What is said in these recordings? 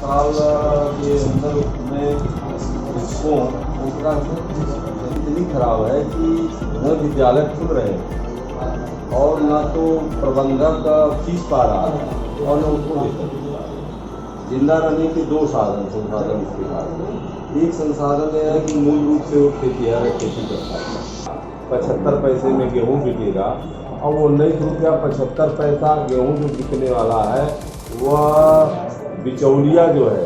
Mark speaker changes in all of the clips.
Speaker 1: साल के अंदर में इसको इतनी खराब है कि न विद्यालय खुल रहे हैं और न तो प्रबंधक फीस पा रहा है और न उसको वेतन। जिंदा रहने के दो संसाधन इसके पास। एक संसाधन यह है कि मूल रूप से वो खेती करता है। 75 पैसे में गेहूँ बिकेगा और वो 19 रुपया 75 पैसा गेहूँ जो बिकने वाला है वह बिचौलिया जो है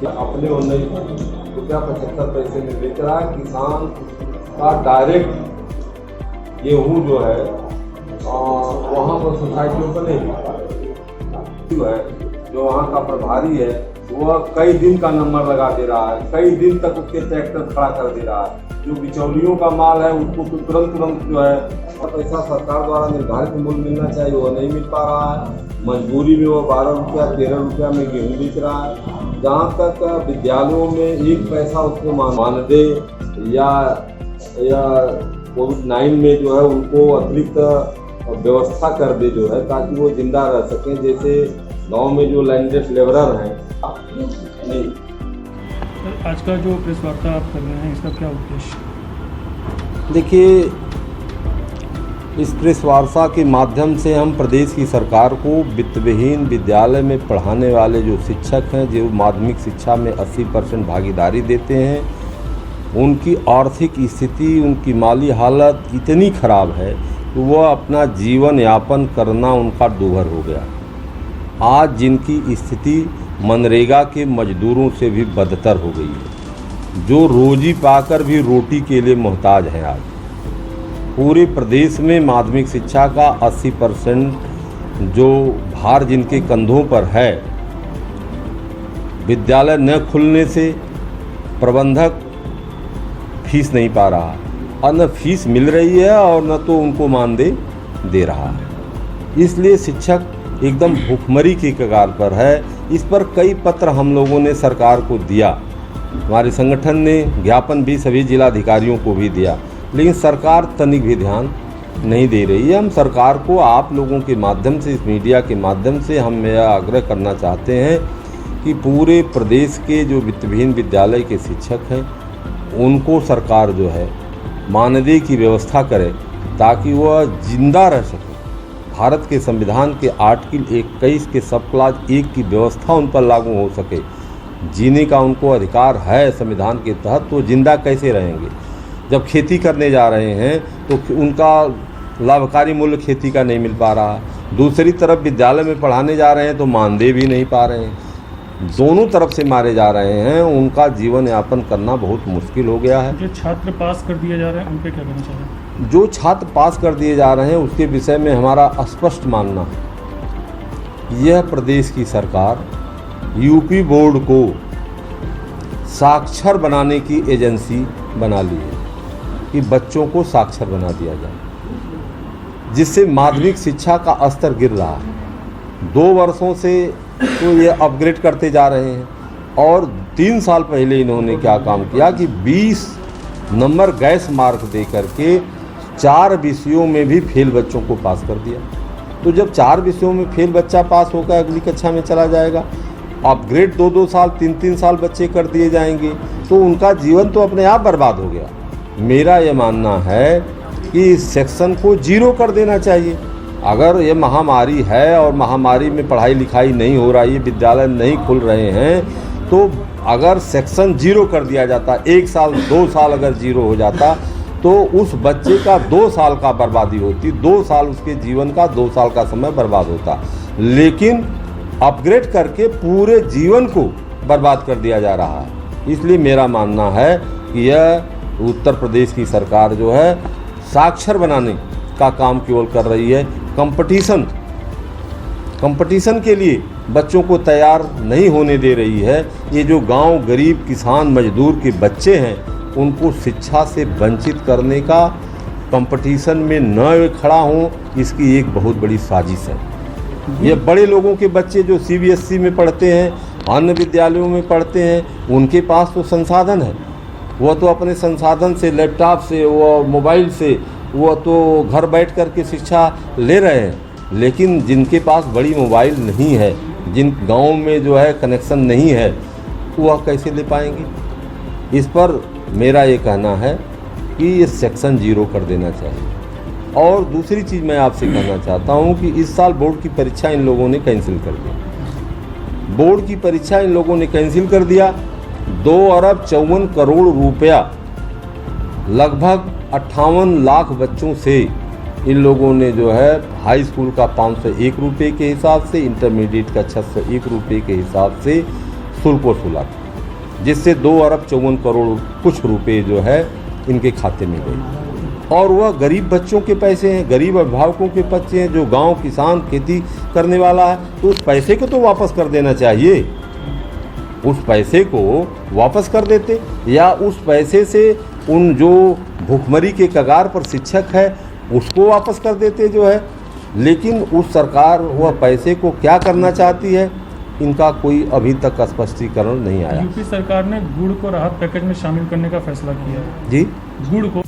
Speaker 1: अपने 19 रुपया 75 पैसे में बेच रहा है। किसान का डायरेक्ट गेहूँ जो है वहाँ पर सोसाइटियों पर नहीं मिल पा रहा है। जो वहाँ का प्रभारी है वह कई दिन का नंबर लगा दे रहा है, कई दिन तक उसके ट्रैक्टर खड़ा कर दे रहा है। जो बिचौलियों का माल है उसको तो तुरंत जो है पैसा सरकार द्वारा निर्धारित मूल्य मिलना चाहिए वह नहीं मिल पा रहा है। मजबूरी में वो 12 रुपया 13 रुपया में गेहूँ बेच रहा है। जहाँ तक विद्यालयों में एक पैसा उसको मानदेय या कोविड-19 में जो है उनको अतिरिक्त व्यवस्था कर दे जो है ताकि वो जिंदा रह सकें। जैसे गांव में जो लैंडलेस लेबरर हैं नहीं।
Speaker 2: सर, आज का जो प्रेस वार्ता आप कर रहे हैं इसका क्या उद्देश्य?
Speaker 1: देखिए, इस प्रेस वार्ता के माध्यम से हम प्रदेश की सरकार को वित्तविहीन विद्यालय में पढ़ाने वाले जो शिक्षक हैं जो माध्यमिक शिक्षा में 80% भागीदारी देते हैं, उनकी आर्थिक स्थिति उनकी माली हालत इतनी खराब है कि वह अपना जीवन यापन करना उनका दूभर हो गया। आज जिनकी स्थिति मनरेगा के मजदूरों से भी बदतर हो गई है, जो रोजी पाकर भी रोटी के लिए मोहताज हैं। आज पूरे प्रदेश में माध्यमिक शिक्षा का 80% जो भार जिनके कंधों पर है, विद्यालय न खुलने से प्रबंधक फीस नहीं पा रहा और न फीस मिल रही है और न तो उनको मानदेय दे रहा है। इसलिए शिक्षक एकदम भूखमरी की कगार पर है। इस पर कई पत्र हम लोगों ने सरकार को दिया, हमारे संगठन ने ज्ञापन भी सभी जिलाधिकारियों को भी दिया, लेकिन सरकार तनिक भी ध्यान नहीं दे रही है। हम सरकार को आप लोगों के माध्यम से, इस मीडिया के माध्यम से हम यह आग्रह करना चाहते हैं कि पूरे प्रदेश के जो वित्तविहीन विद्यालय के शिक्षक हैं उनको सरकार जो है मानदेय की व्यवस्था करे ताकि वह जिंदा रह सके। भारत के संविधान के आर्टिकल 21 के सब क्लास 1 की व्यवस्था उन पर लागू हो सके। जीने का उनको अधिकार है संविधान के तहत, तो जिंदा कैसे रहेंगे? जब खेती करने जा रहे हैं तो उनका लाभकारी मूल्य खेती का नहीं मिल पा रहा। दूसरी तरफ विद्यालय में पढ़ाने जा रहे हैं तो मानदेय भी नहीं पा रहे हैं। दोनों तरफ से मारे जा रहे हैं, उनका जीवन यापन करना बहुत मुश्किल हो गया है।
Speaker 2: जो छात्र पास कर दिए जा रहे हैं उन पे क्या कहना चाहिए?
Speaker 1: जो छात्र पास कर दिए जा रहे हैं उसके विषय में हमारा स्पष्ट मानना है, यह प्रदेश की सरकार यूपी बोर्ड को साक्षर बनाने की एजेंसी बना ली है कि बच्चों को साक्षर बना दिया जाए, जिससे माध्यमिक शिक्षा का स्तर गिर रहा है। 2 वर्षों से तो ये अपग्रेड करते जा रहे हैं और 3 साल पहले इन्होंने क्या काम किया कि 20 नंबर गैस मार्क दे करके 4 विषयों में भी फेल बच्चों को पास कर दिया। तो जब 4 विषयों में फेल बच्चा पास होकर अगली कक्षा में चला जाएगा, अपग्रेड 2-2 साल 3-3 साल बच्चे कर दिए जाएंगे, तो उनका जीवन तो अपने आप बर्बाद हो गया। मेरा ये मानना है कि इस सेक्शन को 0 कर देना चाहिए। अगर ये महामारी है और महामारी में पढ़ाई लिखाई नहीं हो रही है, विद्यालय नहीं खुल रहे हैं, तो अगर सेक्शन 0 कर दिया जाता, 1 साल 2 साल अगर 0 हो जाता तो उस बच्चे का 2 साल का बर्बादी होती, 2 साल उसके जीवन का 2 साल का समय बर्बाद होता। लेकिन अपग्रेड करके पूरे जीवन को बर्बाद कर दिया जा रहा है। इसलिए मेरा मानना है कि यह उत्तर प्रदेश की सरकार जो है साक्षर बनाने का काम केवल कर रही है, कंपटीशन के लिए बच्चों को तैयार नहीं होने दे रही है। ये जो गांव गरीब किसान मजदूर के बच्चे हैं उनको शिक्षा से वंचित करने का, कंपटीशन में न खड़ा हों, इसकी एक बहुत बड़ी साजिश है। ये बड़े लोगों के बच्चे जो CBSE में पढ़ते हैं, अन्य विद्यालयों में पढ़ते हैं, उनके पास तो संसाधन है, वह तो अपने संसाधन से, लैपटॉप से, वह मोबाइल से, वह तो घर बैठ कर के शिक्षा ले रहे हैं। लेकिन जिनके पास बड़ी मोबाइल नहीं है जिन गाँव में जो है कनेक्शन नहीं है वह कैसे ले पाएंगे। इस पर मेरा ये कहना है कि ये सेक्शन 0 कर देना चाहिए। और दूसरी चीज़ मैं आपसे कहना चाहता हूँ कि इस साल बोर्ड की परीक्षा इन लोगों ने कैंसिल कर दिया। बोर्ड की परीक्षा इन लोगों ने कैंसिल कर दिया। 2 अरब 54 करोड़ रुपया लगभग 58 लाख बच्चों से इन लोगों ने जो है हाई स्कूल का 501 रुपये के हिसाब से, इंटरमीडिएट का 601 रुपये के हिसाब से शुल्क वसूला, जिससे 2 अरब 54 करोड़ कुछ रुपए जो है इनके खाते में गए। और वह गरीब बच्चों के पैसे हैं, गरीब अभिभावकों के बच्चे हैं, जो गांव किसान खेती करने वाला है, तो उस पैसे को तो वापस कर देना चाहिए। उस पैसे को वापस कर देते, या उस पैसे से उन जो भूखमरी के कगार पर शिक्षक है उसको वापस कर देते जो है। लेकिन उस सरकार वह पैसे को क्या करना चाहती है, इनका कोई अभी तक स्पष्टीकरण नहीं आया।
Speaker 2: यूपी सरकार ने गुड़ को राहत पैकेज में शामिल करने का फैसला किया है।
Speaker 1: जी,
Speaker 2: गुड़ को